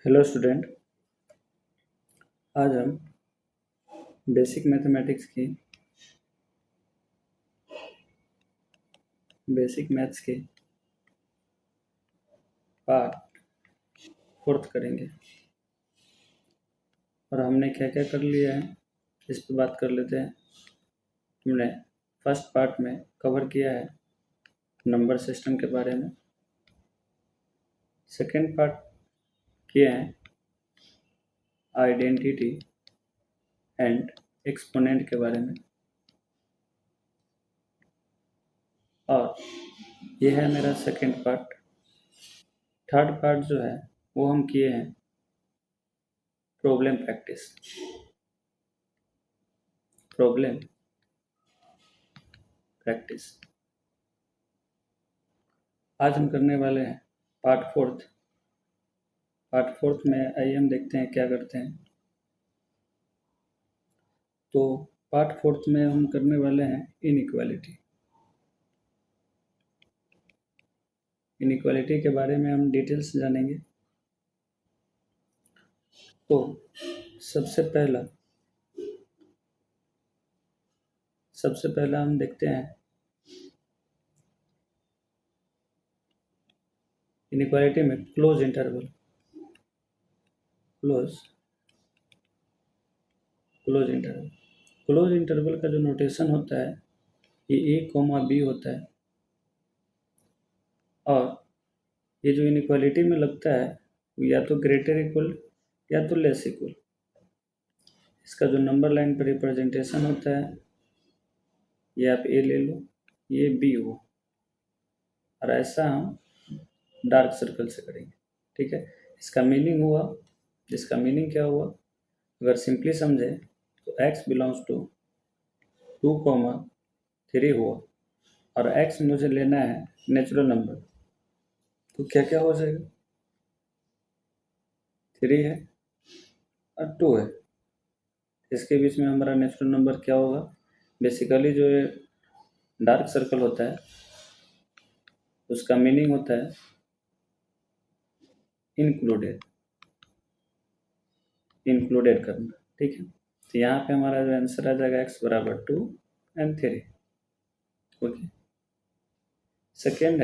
Hello student. आज हम basic maths के पार्ट फोर्थ करेंगे और हमने क्या क्या कर लिया है इस पर बात कर लेते हैं। हमने फर्स्ट पार्ट में कवर किया है नंबर सिस्टम के बारे में। सेकेंड पार्ट किया है आइडेंटिटी एंड एक्सपोनेंट के बारे में, और यह है मेरा सेकेंड पार्ट। थर्ड पार्ट जो है वो हम किए हैं प्रॉब्लम प्रैक्टिस। आज हम करने वाले हैं पार्ट फोर्थ में आइए हम देखते हैं क्या करते हैं। तो पार्ट फोर्थ में हम करने वाले हैं इनइक्वालिटी के बारे में हम डिटेल्स जानेंगे। तो सबसे पहला हम देखते हैं इनइक्वालिटी में क्लोज इंटरवल का जो नोटेशन होता है ये a, b होता है, और ये जो इनइक्वालिटी में लगता है या तो ग्रेटर इक्वल या तो लेस इक्वल। इसका जो नंबर लाइन पर रिप्रेजेंटेशन होता है ये आप a ले लो, ये b हो, और ऐसा हम डार्क सर्कल से करेंगे। ठीक है, इसका मीनिंग क्या हुआ? अगर सिंपली समझे तो x बिलोंग्स टू 2, 3 हुआ, और x मुझे लेना है नेचुरल नंबर, तो क्या क्या हो जाएगा? 3 है और 2 है, इसके बीच में हमारा नेचुरल नंबर क्या होगा? बेसिकली जो ये डार्क सर्कल होता है उसका मीनिंग होता है इंक्लूडेड करना। ठीक है, तो यहाँ पे हमारा जो आंसर आ जाएगा x बराबर 2 and 3। ओके, सेकेंड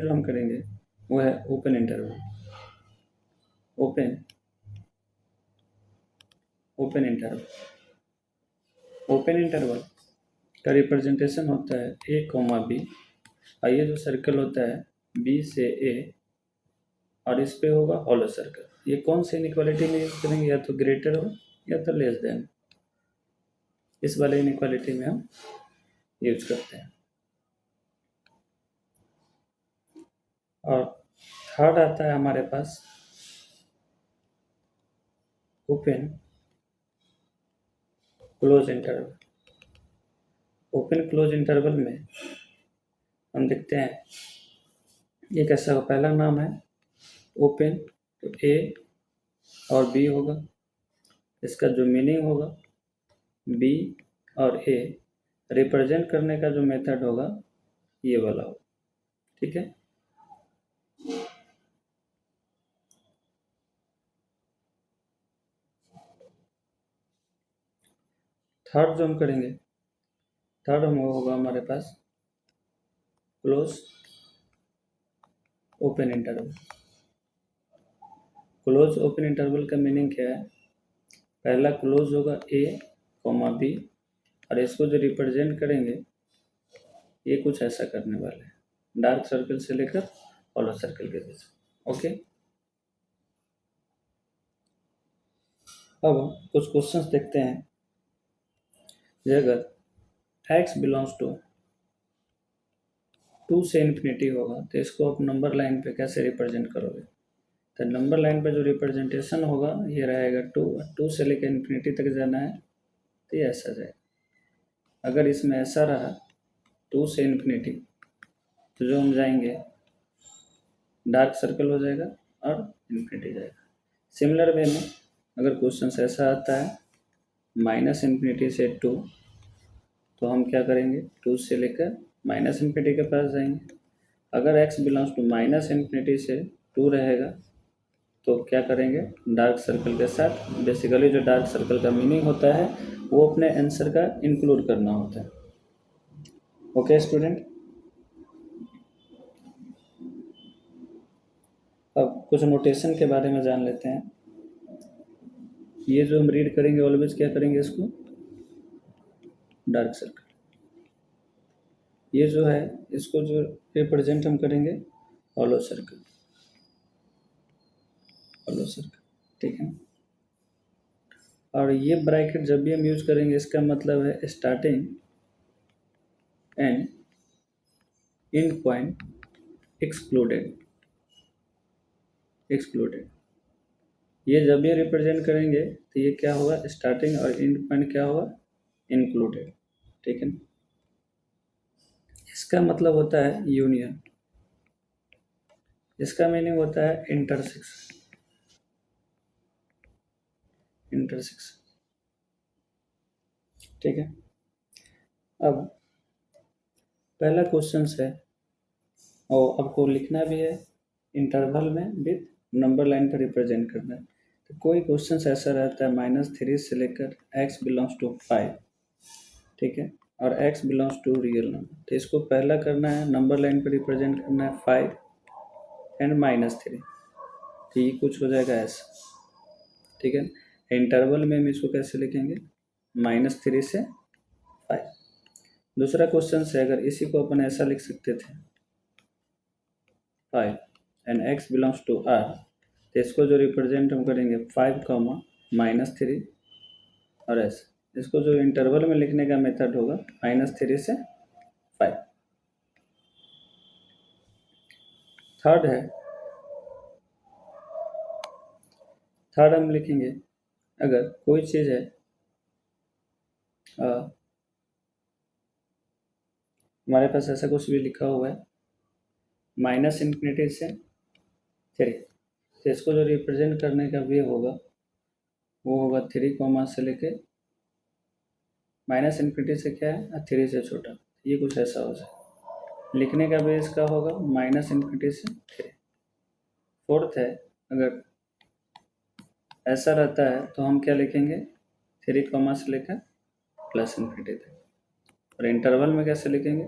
जो हम करेंगे वो है ओपन इंटरवल का रिप्रेजेंटेशन होता है a, b, और ये जो सर्कल होता है b से a, और इस पे होगा हॉलो सर्कल। ये कौन सी इनइक्वालिटी में यूज करेंगे? या तो ग्रेटर हो या तो लेस देन। इस वाले इनइक्वालिटी में हम यूज करते हैं। और थर्ड आता है हमारे पास ओपन क्लोज इंटरवल में हम देखते हैं ये कैसा होगा। पहला नाम है ओपन, तो a और b होगा, इसका जो मीनिंग होगा b और a रिप्रेजेंट करने का जो मेथड होगा ये वाला होगा। ठीक है, थर्ड जो हम करेंगे, होगा हमारे पास क्लोज ओपन इंटरवल का मीनिंग क्या है? पहला क्लोज होगा a, b, और इसको जो रिप्रेजेंट करेंगे ये कुछ ऐसा करने वाले हैं, डार्क सर्कल से लेकर हॉलो सर्कल के बीच। ओके, अब कुछ क्वेश्चंस देखते हैं। अगर x बिलोंग्स टू 2 से इन्फिनिटी होगा तो इसको आप नंबर लाइन पे कैसे रिप्रेजेंट करोगे? तो नंबर लाइन पे जो रिप्रेजेंटेशन होगा ये रहेगा 2 से लेकर इन्फिनिटी तक जाना है तो ये ऐसा जाएगा। अगर इसमें ऐसा रहा 2 से इन्फिनिटी तो जो हम जाएंगे डार्क सर्कल हो जाएगा और इन्फिनिटी जाएगा। सिमिलर वे में अगर क्वेश्चन ऐसा आता है -इन्फिनिटी से 2, तो हम क्या करेंगे? 2 से लेकर -इन्फिनिटी के पास जाएंगे। अगर x बिलोंग्स टू -इन्फिनिटी से 2 रहेगा तो क्या करेंगे, डार्क सर्कल के साथ। बेसिकली जो डार्क सर्कल का मीनिंग होता है वो अपने आंसर का इंक्लूड करना होता है। ओके स्टूडेंट, अब कुछ नोटेशन के बारे में जान लेते हैं। ये जो हम रीड करेंगे ऑलवेज क्या करेंगे, इसको डार्क सर्कल। ये जो है इसको जो रिप्रेजेंट हम करेंगे हॉलो सर्कल, हॉलो सर्कल, ठीक है। और ये ब्रैकेट जब भी हम यूज करेंगे इसका मतलब है starting and and point excluded, excluded. ये जब भी रिप्रेजेंट करेंगे तो ये क्या होगा, स्टार्टिंग और एंड पॉइंट क्या होगा, इंक्लूडेड, ठीक है। इसका मतलब होता है यूनियन, इसका मीनिंग होता है इंटरसेक्शन, इंटरसेक्शन, ठीक है। अब पहला क्वेश्चन है और आपको लिखना भी है इंटरवल में विथ नंबर लाइन पर रिप्रेजेंट करना है। तो कोई क्वेश्चन ऐसा रहता है -3 से लेकर x बिलोंग्स टू 5, ठीक है, और x belongs to real number. तो इसको पहला करना है नंबर लाइन पर रिप्रेजेंट करना है 5 एंड -3, तो ये कुछ हो जाएगा ऐसा, ठीक है। इंटरवल में हम इसको कैसे लिखेंगे, -3 से 5। दूसरा क्वेश्चन है, अगर इसी को अपन ऐसा लिख सकते थे 5 and x belongs to r, तो इसको जो रिप्रेजेंट हम करेंगे 5, -3 और ऐसे। इसको जो इंटरवल में लिखने का मेथड होगा -3 से 5। थर्ड है, थर्ड हम लिखेंगे अगर कोई चीज़ है हमारे पास ऐसा कुछ भी लिखा हुआ है -∞ से 3, तो इसको जो रिप्रेजेंट करने का वे होगा वो होगा 3 से लेके -∞ से क्या है 3 से छोटा, ये कुछ ऐसा हो जाए। लिखने का वे इसका होगा -∞ से 3। फोर्थ है, अगर ऐसा रहता है तो हम क्या लिखेंगे 3 से लेकर +∞ तक। और इंटरवल में कैसे लिखेंगे,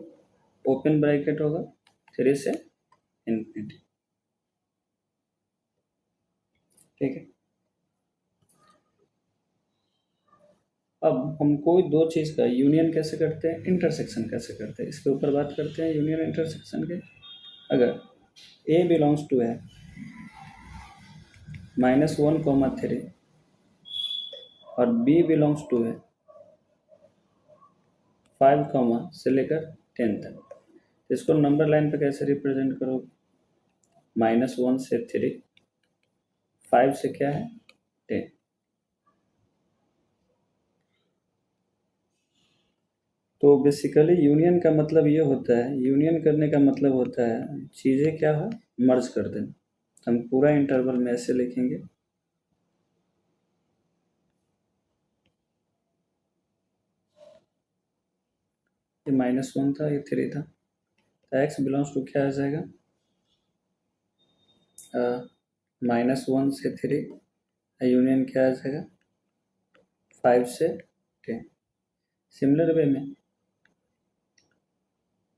ओपन ब्रैकेट होगा 3 से ∞, ठीक है। अब हम कोई दो चीज़ का यूनियन कैसे करते हैं, इंटरसेक्शन कैसे करते हैं, इसके ऊपर बात करते हैं यूनियन इंटरसेक्शन के। अगर a बिलोंग्स टू है -1, 3 और b बिलोंग्स टू है 5, से लेकर 10 तक, इसको नंबर लाइन पे कैसे रिप्रेजेंट करोगे, -1 से 3, 5 से क्या है 10। तो बेसिकली यूनियन का मतलब ये होता है, यूनियन करने का मतलब होता है चीज़ें क्या है मर्ज कर देना। हम पूरा इंटरवल में ऐसे लिखेंगे ये -1 था, ये 3 था, तो x बिलोंग्स टू क्या आ जाएगा, -1 से 3, यूनियन क्या आ जाएगा 5 से 10। सिमिलर वे में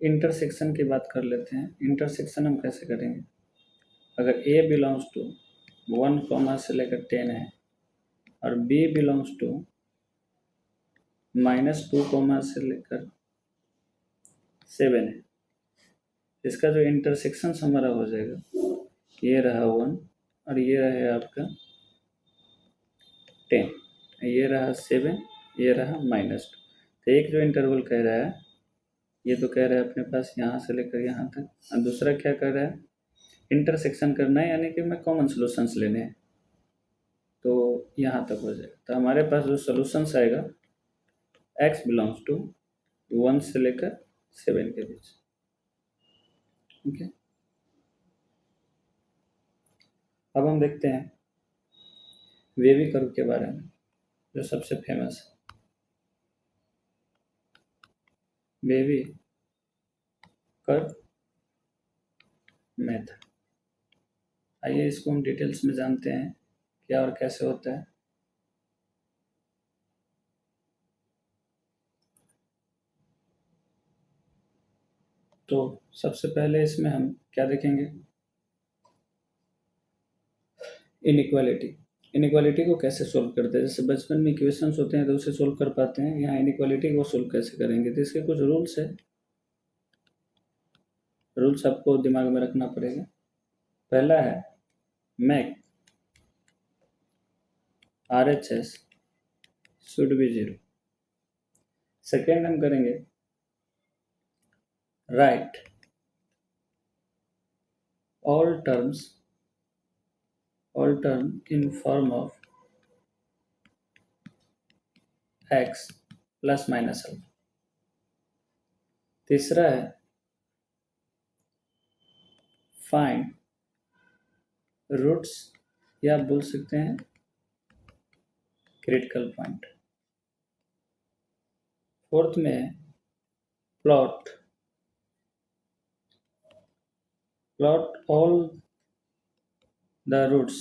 इंटरसेक्शन की बात कर लेते हैं। इंटरसेक्शन हम कैसे करेंगे, अगर a बिलोंग्स टू 1, से लेकर 10 है और b बिलोंग्स टू -2, से लेकर 7 है, इसका जो इंटरसेक्शन हमारा हो जाएगा ये रहा 1 और ये रहा आपका 10, ये रहा 7, ये रहा -2। तो एक जो इंटरवल कह रहा है ये तो कह रहा है अपने पास यहाँ से लेकर यहाँ तक, और दूसरा क्या कर रहा है इंटरसेक्शन करना है, यानी कि मैं कॉमन सोल्यूशंस लेने हैं, तो यहाँ तक हो जाएगा। तो हमारे पास जो सोल्यूशंस आएगा x बिलोंग्स टू 1 से लेकर 7 के बीच, ओके। अब हम देखते हैं वेवी कर्व के बारे में, जो सबसे फेमस है वेवी कर्व मेथड। आइए इसको हम डिटेल्स में जानते हैं क्या और कैसे होता है। तो सबसे पहले इसमें हम क्या देखेंगे, इनइक्वालिटी। इनइक्वालिटी को कैसे सोल्व करते हैं, जैसे बचपन में इक्वेशंस होते हैं तो उसे सोल्व कर पाते हैं, यहाँ इनइक्वालिटी को सोल्व कैसे करेंगे, तो इसके कुछ रूल्स है, रूल्स आपको दिमाग में रखना पड़ेगा। पहला है make RHS should be 0। Second हम करेंगे write all term in form of x plus minus alpha. तीसरा है फाइंड रूट्स या आप बोल सकते हैं क्रिटिकल पॉइंट। फोर्थ में है plot all the roots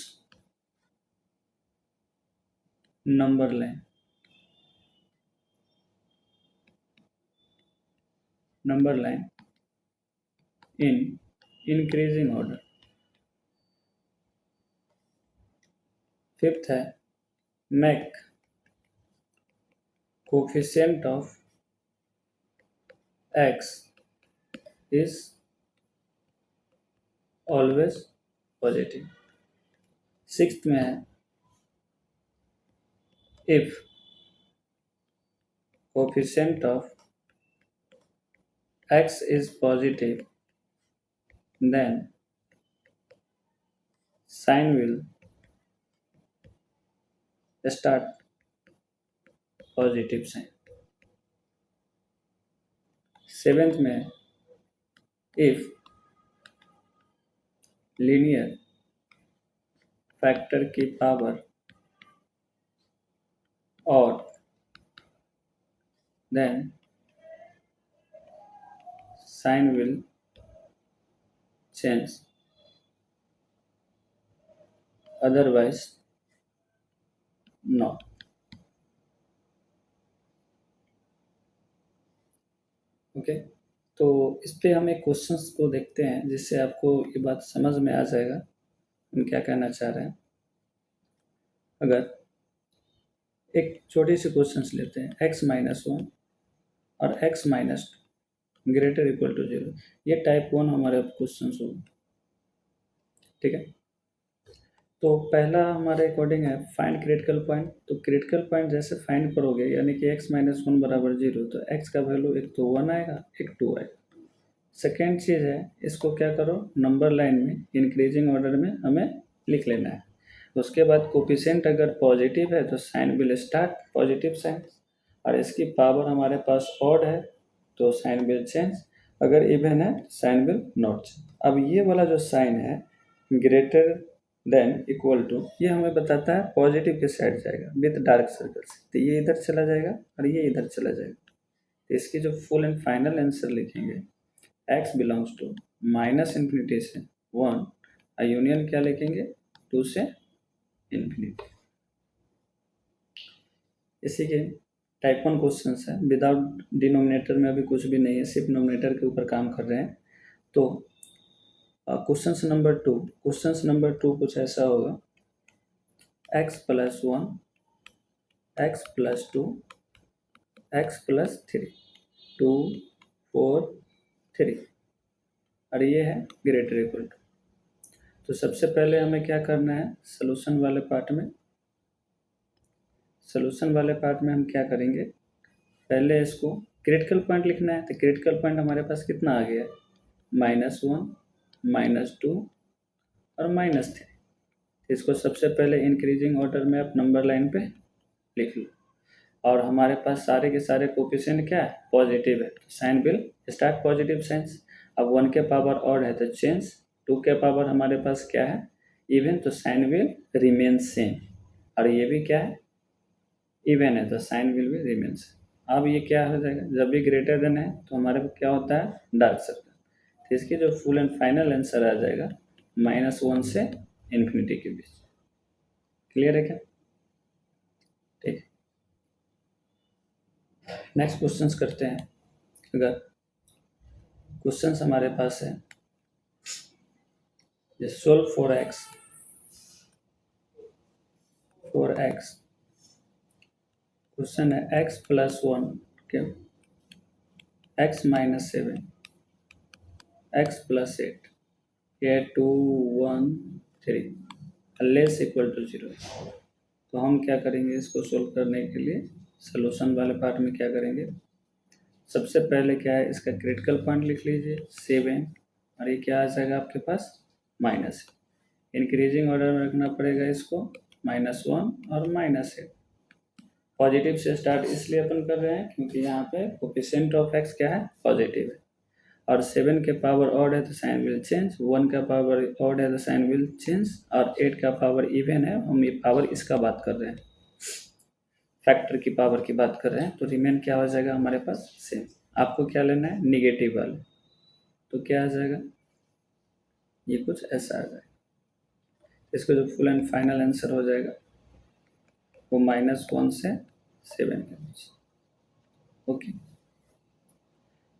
number line in increasing order। Fifth है make coefficient of x is always positive। Sixth में है if coefficient of x is positive then sign will start positive sign। Seventh में if linear factor की power और then sign will change otherwise not। Okay, तो इस पे हम एक क्वेश्चंस को देखते हैं जिससे आपको ये बात समझ में आ जाएगा हम क्या कहना चाह रहे हैं। अगर एक छोटी सी क्वेश्चंस लेते हैं x-1 और x-2 ग्रेटर इक्वल टू 0, ये टाइप 1 हमारे क्वेश्चंस होगा, ठीक है। तो पहला हमारे अकॉर्डिंग है फाइंड क्रिटिकल पॉइंट। तो क्रिटिकल पॉइंट जैसे फाइंड करोगे यानी कि x-1 बराबर 0, तो x का वैल्यू एक तो 1 आएगा एक 2 आएगा। सेकेंड चीज़ है इसको क्या करो नंबर लाइन में इंक्रीजिंग ऑर्डर में हमें लिख लेना है। उसके बाद कोफिशिएंट अगर पॉजिटिव है तो sign will start positive sign, और इसकी पावर हमारे पास ऑड है तो साइन विल चेंज, अगर इवन है साइन विल नॉट चेंज। अब ये वाला जो साइन है ग्रेटर देन इक्वल टू, ये हमें बताता है पॉजिटिव के साइड जाएगा विद डार्क सर्कल्स, तो ये इधर चला जाएगा और ये इधर चला जाएगा। तो इसकी जो फुल एंड फाइनल आंसर लिखेंगे x बिलोंग्स टू -∞ से 1 यूनियन क्या लिखेंगे 2 से इन्फिनिटी। इसी के टाइप 1 क्वेश्चन है, विदाउट डिनोमिनेटर में अभी कुछ भी नहीं है, सिर्फ नोमिनेटर के ऊपर काम कर रहे हैं। तो क्वेश्चन नंबर 2 कुछ ऐसा होगा x+1 x+2 x+3 2 4 3, और ये है ग्रेटर इक्वल टू। तो सबसे पहले हमें क्या करना है सोल्यूशन वाले पार्ट में हम क्या करेंगे, पहले इसको क्रिटिकल पॉइंट लिखना है। तो क्रिटिकल पॉइंट हमारे पास कितना आ गया -1 -2 और -3। इसको सबसे पहले इंक्रीजिंग ऑर्डर में आप नंबर लाइन पे लिख लो, और हमारे पास सारे के सारे कोफिशिएंट क्या है पॉजिटिव है, तो sign will start positive signs. अब 1 के पावर ऑड है तो चेंज, 2 के पावर हमारे पास क्या है इवन, तो साइन विल रिमेन सेम, और ये भी क्या है इवन है तो साइन विल भी रिमेन सेम। अब ये क्या हो जाएगा जब भी ग्रेटर देन है तो हमारे पास क्या होता है डार्क सर्कल। तो इसकी जो फुल एंड फाइनल आंसर आ जाएगा -1 से इन्फिनिटी के बीच। क्लियर है क्या? ठीक। नेक्स्ट क्वेश्चंस करते हैं। अगर क्वेश्चंस हमारे पास है सोल्व फॉर एक्स क्वेश्चन है x प्लस 1 के x माइनस 7 x प्लस 8 ये 2 1 3 लेस इक्वल टू 0। तो हम क्या करेंगे इसको सोल्व करने के लिए? सोल्यूशन वाले पार्ट में क्या करेंगे? सबसे पहले क्या है, इसका क्रिटिकल पॉइंट लिख लीजिए 7 और ये क्या आ जाएगा आपके पास माइनस। इंक्रीजिंग ऑर्डर में रखना पड़ेगा इसको -1 और -8। पॉजिटिव से स्टार्ट इसलिए अपन कर रहे हैं क्योंकि यहाँ पे कोफिशिएंट ऑफ एक्स क्या है पॉजिटिव है और 7 के पावर ऑड है तो साइन विल चेंज, 1 का पावर ऑड है तो साइन विल चेंज और 8 का पावर इवन है, हम ये पावर इसका बात कर रहे हैं, फैक्टर की पावर की बात कर रहे हैं। तो रिमेन क्या हो जाएगा हमारे पास सेम। आपको क्या लेना है निगेटिव वाले, तो क्या आ जाएगा ये कुछ ऐसा आ जाएगा। इसका जो फुल एंड फाइनल आंसर हो जाएगा वो -1 से 7 के बीच। ओके,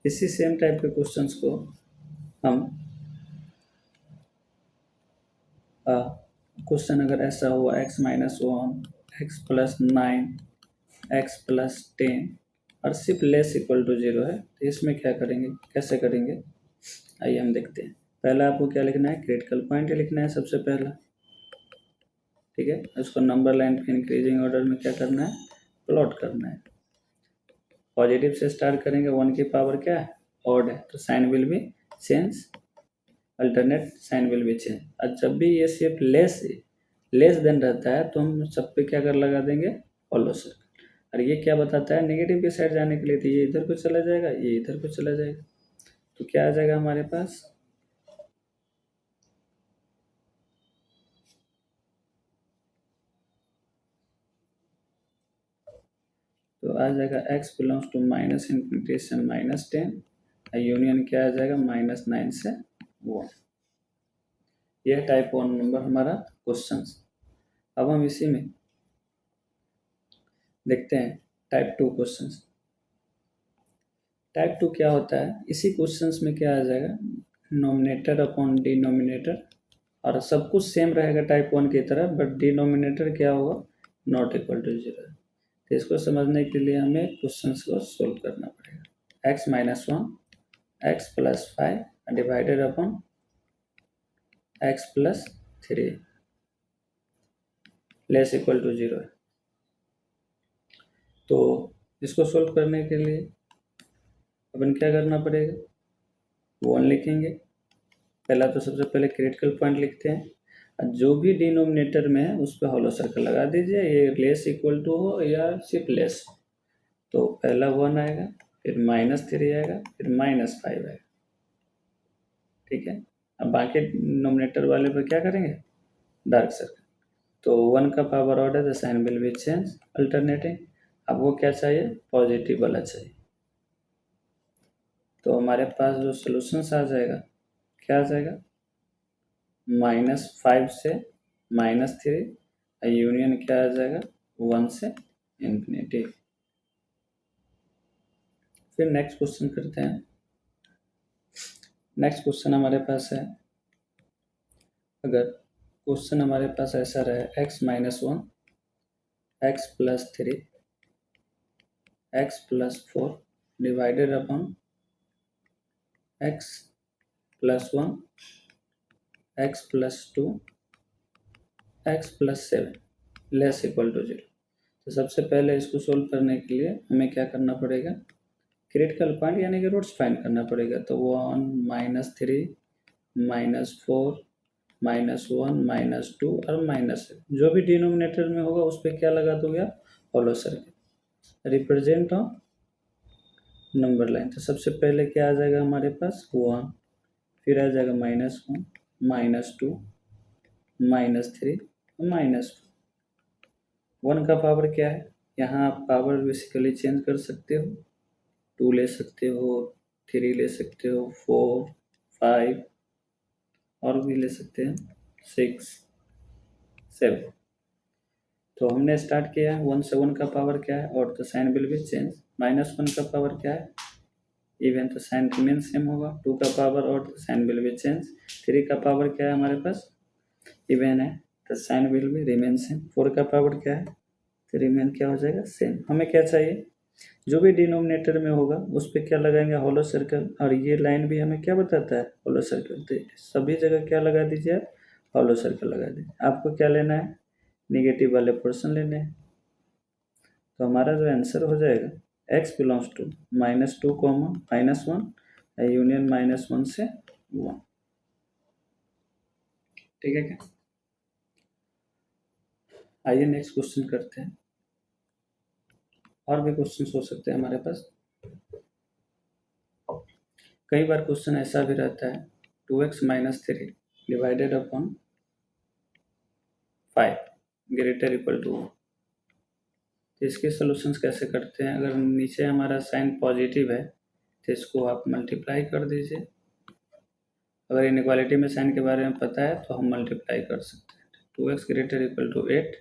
इसी सेम टाइप के क्वेश्चंस को हम क्वेश्चन अगर ऐसा हुआ x minus 1 x plus 9 x plus 10 और सिर्फ लेस इक्वल टू 0 है, तो इसमें क्या करेंगे, कैसे करेंगे आइए हम देखते हैं। पहला आपको क्या लिखना है, क्रिटिकल पॉइंट लिखना है सबसे पहला, ठीक है। उसको नंबर लाइन पे इंक्रीजिंग ऑर्डर में क्या करना है प्लॉट करना है। पॉजिटिव से स्टार्ट करेंगे, 1 की पावर क्या है ऑड है तो sign will be change, alternate sign will be change. और जब भी ये सिर्फ लेस देन रहता है तो हम सब पे क्या कर लगा देंगे फॉलो सर्कल। और ये क्या बताता है नेगेटिव की साइड जाने के लिए, तो ये इधर को चला जाएगा ये इधर को चला जाएगा, तो क्या आ जाएगा हमारे पास तो आ जाएगा x बिलोंग्स टू -∞ से -10 यूनियन क्या आ जाएगा -9 से 1। यह टाइप 1 नंबर हमारा क्वेश्चन। अब हम इसी में देखते हैं टाइप 2 क्वेश्चन। टाइप 2 क्या होता है, इसी क्वेश्चंस में क्या आ जाएगा नोमिनेटर अपॉन डिनोमिनेटर और सब कुछ सेम रहेगा टाइप 1 की तरह, बट डिनोमिनेटर क्या होगा नॉट इक्वल टू 0। तो इसको समझने के लिए हमें क्वेश्चंस को सोल्व करना पड़ेगा। x minus 1 x plus 5 divided upon x plus 3 less equal to 0 है। तो इसको सोल्व करने के लिए अपन क्या करना पड़ेगा, 1 लिखेंगे पहला, तो सबसे पहले क्रिटिकल पॉइंट लिखते हैं और जो भी डिनोमिनेटर में है उस पर हॉलो सर्कल लगा दीजिए, ये लेस इक्वल टू हो या सिर्फ लेस। तो पहला 1 आएगा, फिर -3 आएगा, फिर -5 आएगा, ठीक है। अब बाकी नोमिनेटर वाले पर क्या करेंगे डार्क सर्कल। तो 1 का पावर ऑर्डर है तो sign will be change alternating. अब वो क्या चाहिए पॉजिटिव वाला चाहिए, तो हमारे पास जो सोल्यूशन आ जाएगा क्या आ जाएगा -5 से -3 यूनियन क्या आ जाएगा 1 से इन्फिनिटी। फिर नेक्स्ट क्वेश्चन करते हैं। नेक्स्ट क्वेश्चन हमारे पास है, अगर क्वेश्चन हमारे पास ऐसा रहे x minus 1 x plus 3 x plus 4 divided upon x plus 1 x plus 2 x plus 7 less equal to 0। तो सबसे पहले इसको सोल्व करने के लिए हमें क्या करना पड़ेगा क्रिटिकल पॉइंट यानी कि रूट्स फाइंड करना पड़ेगा। तो 1 -3 -4 -1 -2 और -7 जो भी डिनोमिनेटर में होगा उस पर क्या लगा दोगे आप follow circle represent on number line. तो सबसे पहले क्या आ जाएगा हमारे पास 1, फिर आ जाएगा -1 -2 -3 -4। 1 का पावर क्या है, यहाँ आप पावर बेसिकली चेंज कर सकते हो, 2 ले सकते हो, 3 ले सकते हो, 4 5 और भी ले सकते हैं 6 7। तो हमने स्टार्ट किया है 1 से 1 का पावर क्या है और the sign will be change. -1 का पावर क्या है इवन, तो साइन रिमेन सेम होगा। 2 का पावर और the sign will be change. 3 का पावर क्या है हमारे पास इवन है, तो sign will be remain same. 4 का पावर क्या है तो रिमेन क्या हो जाएगा सेम। हमें क्या चाहिए जो भी डिनोमिनेटर में होगा उस पर क्या लगाएंगे होलो सर्कल, और ये लाइन भी हमें क्या बताता है होलो सर्कल। तो सभी जगह क्या लगा दीजिए आप होलो सर्कल लगा दीजिए। आपको क्या लेना है निगेटिव वाले पोर्शन लेने हैं। तो हमारा जो आंसर हो जाएगा x बिलोंग्स टू -2, -1 यूनियन -1 से 1। ठीक है क्या? आइए नेक्स्ट क्वेश्चन करते हैं। और भी क्वेश्चन हो सकते हैं हमारे पास। कई बार क्वेश्चन ऐसा भी रहता है 2x - 3 divided upon 5 greater equal to 1। तो इसके सॉल्यूशंस कैसे करते हैं। अगर नीचे हमारा साइन पॉजिटिव है तो इसको आप मल्टीप्लाई कर दीजिए। अगर इनइक्वालिटी में साइन के बारे में पता है तो हम मल्टीप्लाई कर सकते हैं। 2x ग्रेटर इक्वल टू 8,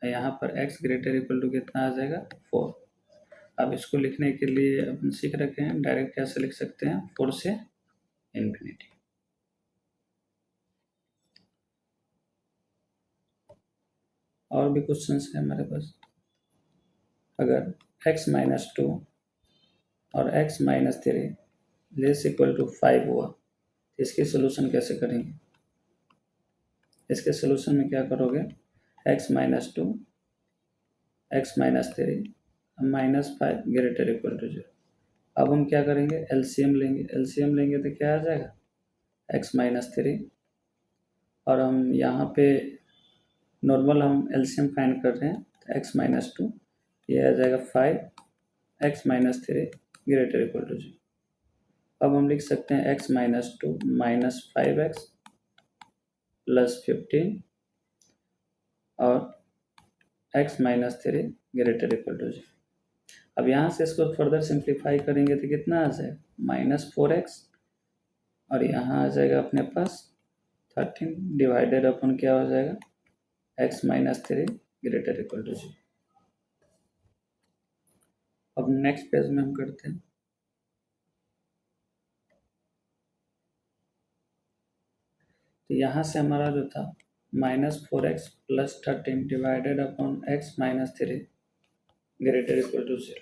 यहाँ पर x ग्रेटर इक्वल टू कितना आ जाएगा 4। अब इसको लिखने के लिए अपन सीख रखे हैं डायरेक्ट कैसे लिख सकते हैं 4 से इन्फिनिटी। और भी क्वेश्चंस है हमारे पास। अगर x - 2 और x - 3 लेस इक्वल टू 5 हुआ तो इसकी सोल्यूशन कैसे करेंगे। इसके सोल्यूशन में क्या करोगे x - 2 x - 3 -5 greater equal to 0। अब हम क्या करेंगे एलसीएम लेंगे। एलसीएम लेंगे तो क्या आ जाएगा x - 3, और हम यहाँ पे नॉर्मल हम एलसीएम फाइंड कर रहे हैं तो x - 2 ये आ जाएगा 5 x - 3 ग्रेटर इक्वल टू 0। अब हम लिख सकते हैं x - 2 -5x + 15 और x - 3 ग्रेटर इक्वल टू 0। अब यहाँ से इसको फर्दर सिंप्लीफाई करेंगे तो कितना आ जाएगा -4x, और यहाँ आ जाएगा अपने पास 13 डिवाइडेड अपन क्या हो जाएगा x - 3 ग्रेटर इक्वल टू 0। अब नेक्स्ट पेज में हम करते हैं। तो यहाँ से हमारा जो था -4x + 13 divided upon x - 3 greater equal to 0।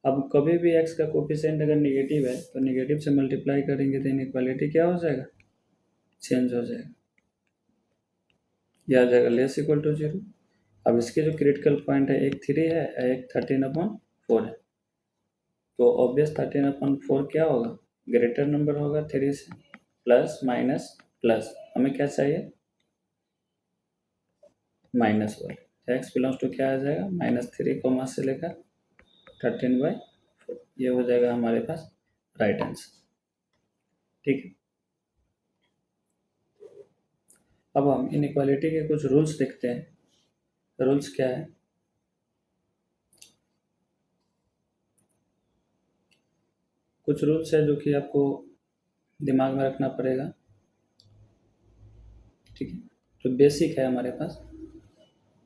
अब कभी भी x का कोफिशिएंट अगर निगेटिव है तो निगेटिव से मल्टीप्लाई करेंगे तो इनइक्वालिटी क्या हो जाएगा चेंज हो जाएगा, यह आ जाएगा लेस इक्वल टू 0। अब इसके जो क्रिटिकल पॉइंट है एक 3 है एक 13/4 है, तो ऑब्वियस 13/4 क्या होगा ग्रेटर नंबर होगा 3 से। प्लस माइनस प्लस हमें क्या चाहिए -1। x बिलोंग्स टू क्या आ जाएगा -3 कॉमा से लेकर 13/4, ये हो जाएगा हमारे पास राइट आंसर। ठीक है, अब हम इनइक्वालिटी के कुछ रूल्स देखते हैं। रूल्स क्या है कुछ रूल्स है जो कि आपको दिमाग में रखना पड़ेगा। ठीक है, तो बेसिक है हमारे पास।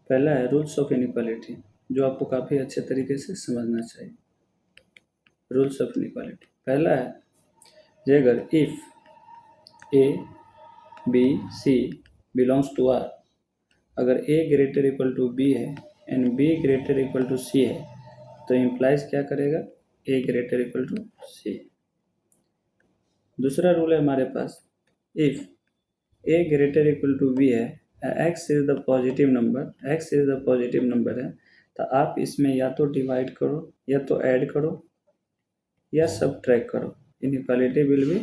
पहला है रूल्स ऑफ इनइक्वालिटी, जो आपको काफ़ी अच्छे तरीके से समझना चाहिए। रूल्स ऑफ इनइक्वालिटी पहला है कि अगर if A B C belongs to R, अगर A greater equal to B है and B greater equal to C है तो इम्प्लाइज क्या करेगा A greater equal to C. दूसरा रूल है हमारे पास if A greater equal to B है, X is the positive number है, तो आप इसमें या तो डिवाइड करो या तो ऐड करो या सबट्रैक्ट करो, inequality will be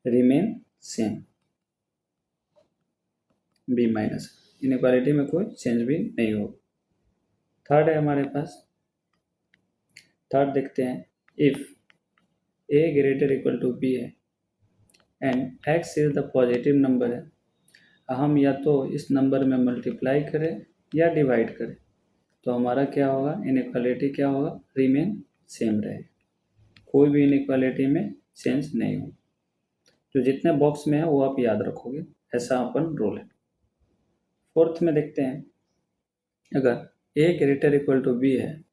remain same be minus, inequality में कोई चेंज भी नहीं होगा। थर्ड है हमारे पास, थर्ड देखते हैं if A greater equal to B है and X is the positive number है, हम या तो इस नंबर में मल्टीप्लाई करें या डिवाइड करें, तो हमारा क्या होगा इनइक्वालिटी क्या होगा रिमेन सेम रहेगा, कोई भी इनइक्वालिटी में चेंज नहीं होगा। तो जितने बॉक्स में है वो आप याद रखोगे, ऐसा अपन रूल है। फोर्थ में देखते हैं, अगर a greater equal to b है,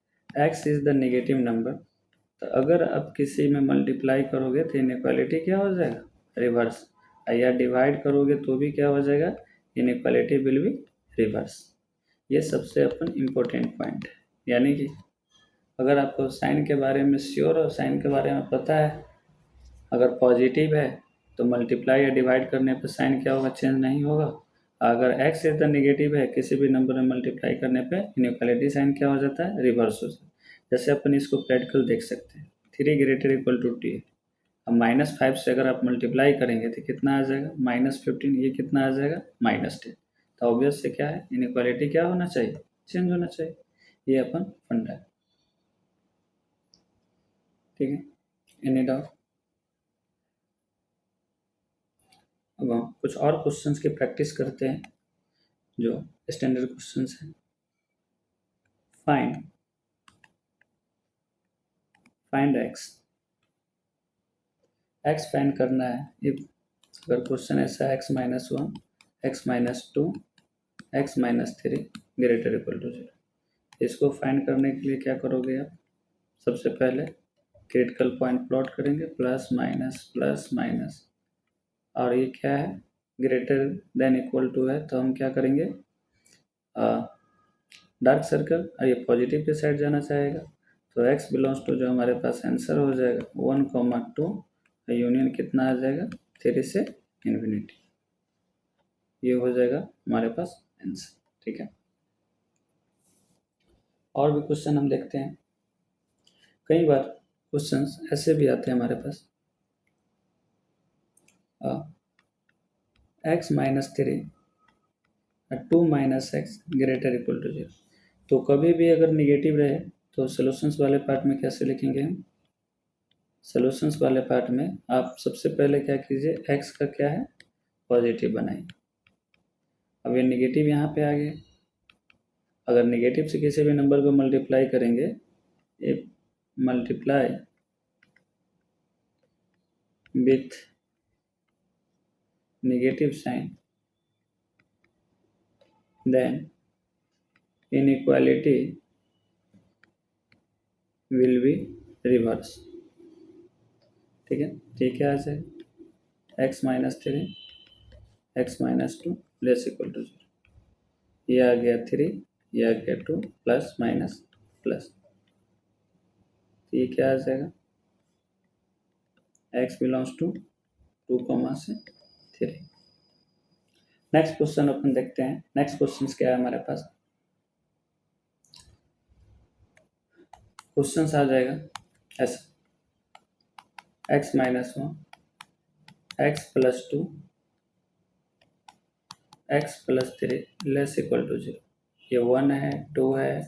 x is the negative number, तो अगर आप किसी में मल्टीप्लाई करोगे तो इनइक्वालिटी क्या हो जाएगा, रिवर्स, या डिवाइड करोगे तो भी क्या हो जाएगा, इनइक्वालिटी विल बी रिवर्स। ये सबसे अपन इम्पोर्टेंट पॉइंट है, यानी कि अगर आपको साइन के बारे में श्योर और साइन के बारे में पता है, अगर पॉजिटिव है तो मल्टीप्लाई या डिवाइड करने पर साइन क्या होगा, चेंज नहीं होगा। अगर x इज द नेगेटिव है, किसी भी नंबर में मल्टीप्लाई करने पे इनइक्वालिटी साइन क्या हो जाता है, रिवर्स हो जाता है। जैसे अपन इसको प्रैक्टिकल देख सकते हैं, 3 ग्रेटर इक्वल टू टी है, अब -5 से अगर आप मल्टीप्लाई करेंगे तो कितना आ जाएगा, -15, ये कितना आ जाएगा, -10। तो ऑब्वियस से क्या है, इनइक्वालिटी क्या होना चाहिए, चेंज होना चाहिए। ये अपन फंडा है, ठीक है। Any doubt? अब हम कुछ और क्वेश्चंस की प्रैक्टिस करते हैं जो स्टैंडर्ड क्वेश्चंस हैं। फाइंड एक्स फाइंड करना है। इफ अगर क्वेश्चन ऐसा है x-1, x-2, x-3 greater equal to 0, इसको फाइंड करने के लिए क्या करोगे आप, सबसे पहले क्रिटिकल पॉइंट प्लॉट करेंगे, प्लस माइनस, और ये क्या है, ग्रेटर देन इक्वल टू है, तो हम क्या करेंगे, डार्क सर्कल, और ये पॉजिटिव के साइड जाना चाहेगा, तो x बिलोंग्स टू जो हमारे पास आंसर हो जाएगा 1, 2, यूनियन कितना आ जाएगा, 3 से इन्फिनिटी, ये हो जाएगा हमारे पास आंसर, ठीक है। और भी क्वेश्चन हम देखते हैं। कई बार क्वेश्चंस ऐसे भी आते हैं हमारे पास, x-3 2 - x greater equal to 0, तो कभी भी अगर निगेटिव रहे तो सॉल्यूशंस वाले पार्ट में कैसे लिखेंगे हम, सॉल्यूशंस वाले पार्ट में आप सबसे पहले क्या कीजिए, x का क्या है, पॉजिटिव बनाइए। अब ये निगेटिव यहाँ पे आ गया, अगर निगेटिव से किसी भी नंबर को मल्टीप्लाई करेंगे, ये multiply with negative sign, then inequality will be reverse, ठीक है। ठीक है, आ जाए x-3, x-2 less equal to 0, ये आ गया 3, ये आ गया 2, प्लस माइनस प्लस, ये क्या आ जाएगा, x बिलोंग्स टू 2, से 3। नेक्स्ट क्वेश्चन अपन देखते हैं। नेक्स्ट क्वेश्चन क्या है हमारे पास, क्वेश्चन आ जाएगा ऐसा, x-1, x+2, x+3 less equal to 0, ये 1 है, 2 है,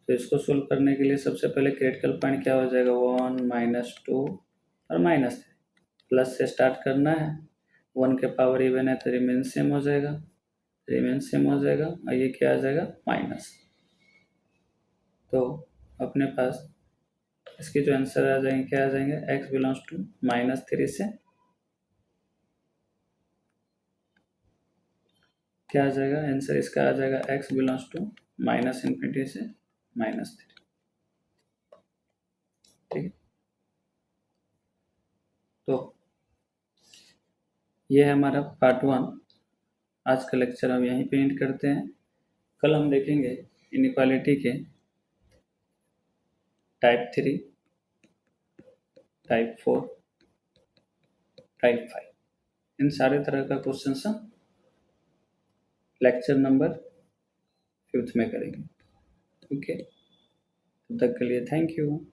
तो इसको सोल्व करने के लिए सबसे पहले क्रिटिकल पॉइंट क्या हो जाएगा, 1, -2 और -3, प्लस से स्टार्ट करना है, 1 के पावर इवन है तो रिमेन सेम हो जाएगा, और ये क्या आ जाएगा, माइनस। तो अपने पास इसके जो आंसर आ जाएंगे, क्या आ जाएंगे, x बिलोंग्स टू -3 से क्या आ जाएगा, आंसर इसका आ जाएगा x बिलोंग्स टू -∞ से -3, ठीक है। तो ये है हमारा पार्ट 1। आज का लेक्चर हम यहीं पे एंड करते हैं। कल हम देखेंगे इनइक्वालिटी के टाइप 3, टाइप 4, टाइप 5, इन सारे तरह का क्वेश्चन हम लेक्चर नंबर 5 में करेंगे। ओके, तब तक के लिए थैंक यू।